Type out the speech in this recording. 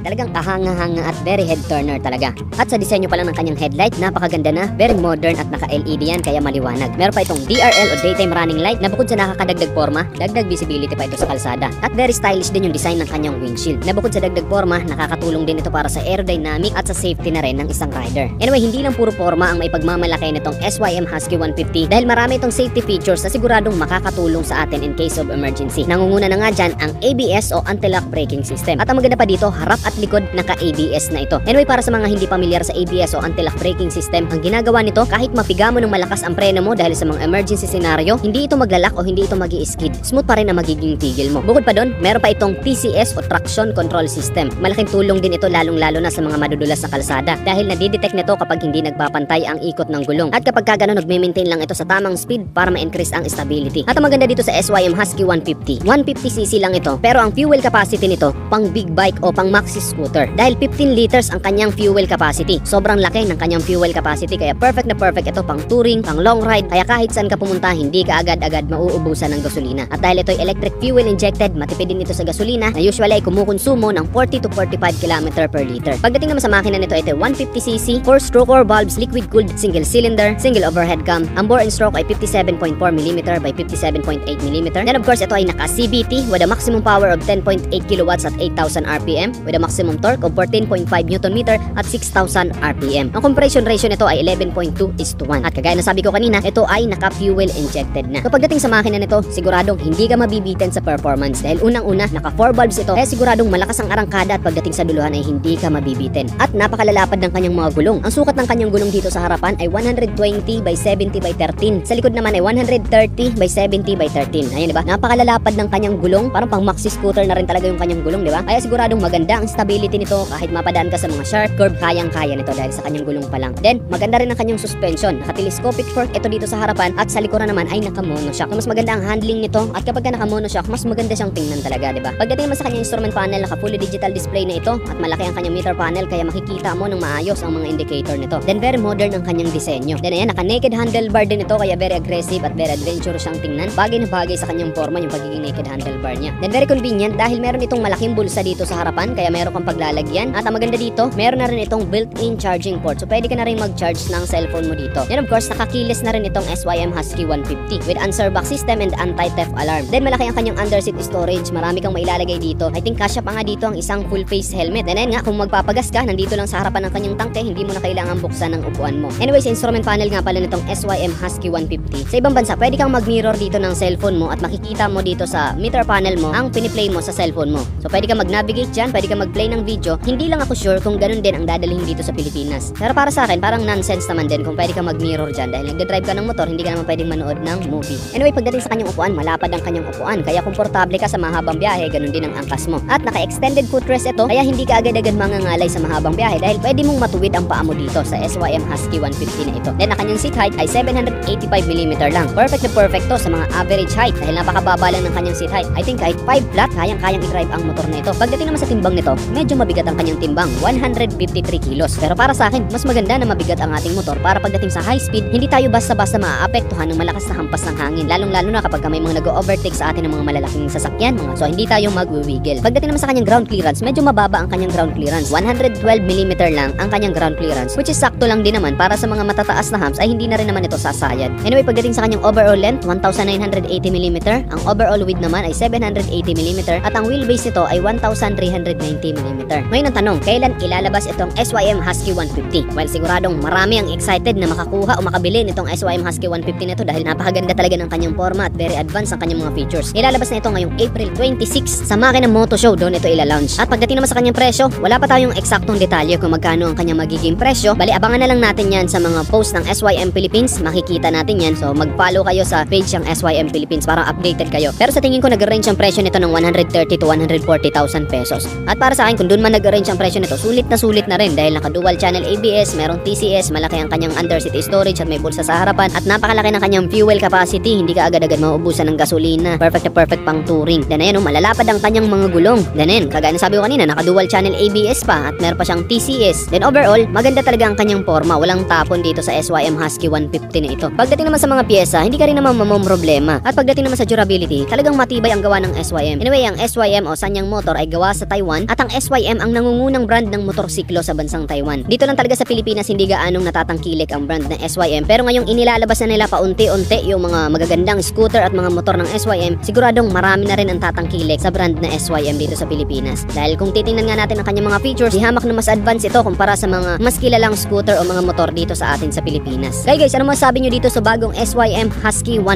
Talagang kahanga-hanga at very head turner talaga. At sa disenyo pa lang ng kanyang headlight, napakaganda na, very modern at naka-LED yan kaya maliwanag. Meron pa itong DRL o daytime running light na bukod sa nakakadagdag forma, dagdag visibility pa ito sa kalsada. At very stylish din yung design ng kanyang windshield. Na bukod sa dagdag forma, nakakatulong din ito para sa aerodynamic at sa safety na rin ng isang rider. Anyway, hindi lang puro forma ang may pagmamalaki nitong SYM Husky 150 dahil marami itong safety features na siguradong makakatulong sa atin in case of emergency. Nangunguna na nga dyan ang ABS o anti-lock braking system. At ang maganda pa dito, harap at likod naka-ABS na ito. Anyway, para sa mga hindi pamilyar sa ABS o anti-lock braking system, ang ginagawa nito kahit mapiga mo ng malakas ang preno mo dahil sa mga emergency scenario, hindi ito maglalak o hindi ito magi-skid. Smooth pa rin ang magiging tigil mo. Bukod pa doon, meron pa itong TCS o traction control system. Malaking tulong din ito lalong-lalo na sa mga madudulas na kalsada dahil nadidetect nito kapag hindi nagpapantay ang ikot ng gulong. At kapag gano'n, nagme-maintain lang ito sa tamang speed para ma-increase ang stability. At ang maganda dito sa SYM Husky 150, 150cc lang ito pero ang fuel capacity nito pang big bike o pang maxi scooter dahil 15 liters ang kanyang fuel capacity. Sobrang laki ng kanyang fuel capacity kaya perfect na perfect ito pang touring, pang long ride, kaya kahit saan ka pumunta hindi ka agad-agad mauubusan ng gasolina. At dahil ito'y electric fuel injected, matipid din ito sa gasolina na usually ay kumukonsumo ng 40 to 45 km per liter. Pagdating naman sa makina nito, ito ay 150cc, 4-stroke or valves, liquid cooled, single cylinder, single overhead cam. Ang bore and stroke ay 57.4mm by 57.8mm. Then of course ito ay naka-CVT with a maximum power of 10.8 kilowatts at 8,000 RPM with a maximum torque of 14.5 Nm at 6,000 RPM. Ang compression ratio nito ay 11.2:1. At kagaya na sabi ko kanina, ito ay naka-fuel injected na. Kapag dating sa makina nito, siguradong hindi ka mabibitin sa performance dahil unang-una naka 4 valves ito kaya siguradong malakas ang arangkada at pagdating sa duluhan ay hindi ka mabibitin. At napakalalapad ng kanyang mga gulong. Ang sukat ng kanyang gulong dito sa harapan ay 120 by 70 by 13. Sa likod naman ay 130 by 70 by 13. Ayan, diba? Napakalalapad ng kanyang gulong. Parang pang maxi scooter na rin talaga yung kanyang gulong, diba? Kaya siguradong maganda ang stability nito kahit mapadaan ka sa mga sharp curve, kayang-kaya nito dahil sa kanyang gulong pa lang. Then, maganda rin ang kanyang suspension. Naka-telescopic fork ito dito sa harapan at sa likuran naman ay naka-monoshock. Mas maganda ang handling nito at kapag ka naka-monoshock, mas maganda siyang tingnan talaga, diba? Pagdating naman sa kanyang instrument panel, naka-fully digital display na ito at malaki ang kanyang meter panel kaya makikita mo ng maayos ang mga indicator nito. Then, very modern ang kanyang disenyo. Then, ayan, naka-naked handlebar din ito kaya very aggressive at very adventurous siyang tingnan. Bagay na bagay sa kanyang forma yung pagiging naked handlebar niya. Then, very convenient dahil meron itong malaking bulsa dito sa harapan kaya meron kang paglalagyan. At ang maganda dito, meron na rin itong built-in charging port. So, pwede ka na rin mag-charge ng cellphone mo dito. Then, of course, nakakilis na rin itong SYM Husky 150 with answer box system and anti-theft alarm. Then, malaki ang kanyang underseat storage. Marami kang mailalagay dito. I think kasya pa nga dito ang isang full face helmet. Then, ayun nga, kung magpapagas ka, nandito lang sa harapan ng kanyang tangke, hindi mo na kailangan buksan ng upuan mo. Anyway, sa instrument panel nga pala nitong SYM Husky 150. Sa ibang bansa, pwede kang mag-mirror dito ng cellphone mo at makikita mo dito sa meter panel mo ang piniplay mo sa cellphone mo. So, pwede kang mag-navigate dyan, pwede kang mag-play ng video. Hindi lang ako sure kung ganun din ang dadalhin dito sa Pilipinas. Pero para sa akin, parang nonsense naman din kung pwede kang mag-mirror dyan dahil nagdadrive ka ng motor, hindi ka naman pwedeng manood ng movie. Anyway, pagdating sa kanyang upuan, malapad ang kanyang upuan kaya komportable ka sa mahabang biyahe, ganun din ang angkas mo. At naka-extended footrest ito kaya hindi ka agad-agad mangangalay sa mahabang biyahe dahil pwede mong matuwid ang paa mo dito sa SYM Husky 150 na ito. Then, ang kanyang seat height ay 785mm lang. Perfect na perfect to sa mga average height dahil napakababa lang ng kanyang seat height. I think kahit 5 flat, kayang-kayang i-drive ang motor na ito. Pagdating naman sa timbang nito, medyo mabigat ang kanyang timbang, 153 kilos. Pero para sa akin, mas maganda na mabigat ang ating motor para pagdating sa high speed, hindi tayo basta-basta maaapektuhan ng malakas na hampas ng hangin. Lalong-lalo na kapag may mga nag-overtake sa atin ng mga malalaking sasakyan, so hindi tayo magwiwigil. Pagdating naman sa kanyang ground clearance, medyo mababa ang kanyang ground clearance. 112mm lang ang kanyang ground clearance, which is sakto lang din naman para sa mga matataas na humps ay hindi na rin naman ito sasayad. Anyway, pagdating sa kanyang overall length, 1980mm. Ang overall width naman ay 780mm at ang wheelbase nito ay 1390mm. Ngayon ang tanong, kailan ilalabas itong SYM Husky 150? Well, siguradong marami ang excited na makakuha o makabili nitong SYM Husky 150 nito dahil napakaganda talaga ng kanyang forma at very advanced ang kanyang mga features. Ilalabas na ito ngayong April 26 sa Makina Moto Show, doon ito ilalaunch. At pagdating naman sa kanyang presyo, wala pa tayong eksaktong detalye kung magkano ang kanyang magiging presyo. Bali, abangan na lang natin yan sa mga post ng SYM Philippines. Makikita natin yan. So, mag-follow kayo sa page ng SYM Philippines para updated kayo. Pero sa tingin ko, nag-range ang presyo nito ng 130 to 140,000 pesos. At para sa akin, kung doon man nag-range ang presyo nito, sulit na rin dahil naka-dual channel ABS, merong TCS, malaki ang kanyang underseat storage at may bulsa sa harapan at napakalaki ng kanyang fuel capacity. Hindi ka agad-agad mauubusan ng gasolina. Perfect na perfect pang touring. Then ayan, malalapad ang kanyang mga gulong. Then ayan, kagaya na sabi ko kanina, naka-dual channel ABS pa at meron pa siyang TCS. Then overall, maganda talaga ang kanyang forma. Walang tapon dito sa SYM Husky 150 na ito. Pagdating naman sa mga pyesa, hindi ka rin naman problema. At pagdating naman sa durability, talagang matibay ang gawa ng SYM. Anyway, ang SYM o Sanyang Motor ay gawa sa Taiwan at ang SYM ang nangungunang brand ng motorsiklo sa bansang Taiwan. Dito lang talaga sa Pilipinas hindi gaanong natatangkilik ang brand ng SYM, pero ngayong inilalabas na nila paunti-unti yung mga magagandang scooter at mga motor ng SYM, siguradong marami na rin ang tatangkilik sa brand na SYM dito sa Pilipinas. Dahil kung titingnan nga natin ang kanyang mga features, di hamak na mas advance ito kumpara sa mga mas kilalang scooter o mga motor dito sa atin sa Pilipinas. Kaya guys, ano masasabi nyo dito sa bagong SYM Husky 1